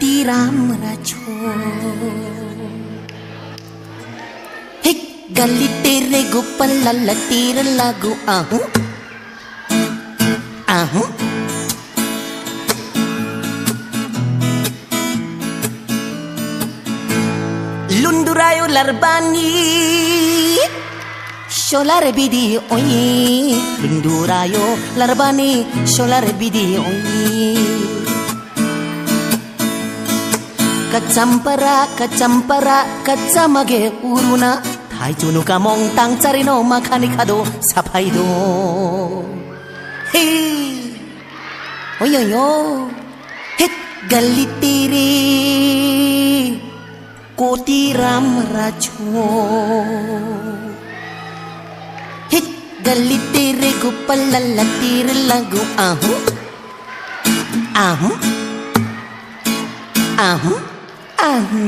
tiram rajo. Hey gali tere gopal lalla tere lagu ahu ahu. Lundurayo larbani sholar bidi oyi. Lundurayo larbani sholar bidi oyi. Kacampara kacampara kacamage uruna. Thai junu kamong tang carino makani kado sapaido. Hey oyoyo hit gali tere tiram rajo. Hit gali tere gopal lalla tere lagu ahu ahu ahu ahu.